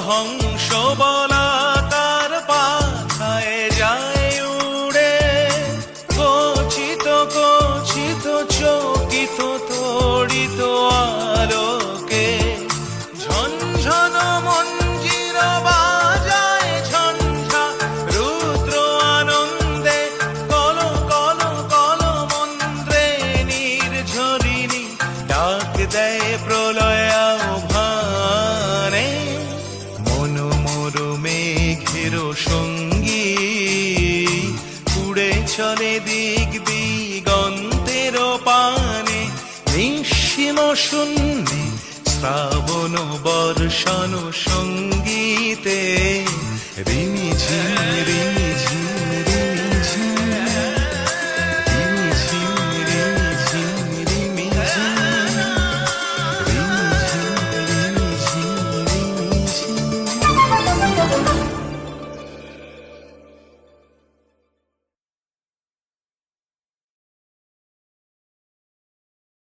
হংস বলাকার পাখায় যায় উড়ে, গচ্ছিত গচ্ছিত চকিত তড়িত আলোকে ঝনঝন মঞ্জির বাজায় ঝঞ্ঝা রুদ্র আনন্দে কল কল কল মন্ত্রে নির্ঝরিণী ডাক দেয় প্রলয় আহ্বানে। মন মোর মেঘের সঙ্গী উড়ে চলে দিক দিগন্তের পানে, নিঃসীম শূন্যে শ্রাবণ বর্ষণ সঙ্গীতে রিমি ঝিমি রিমি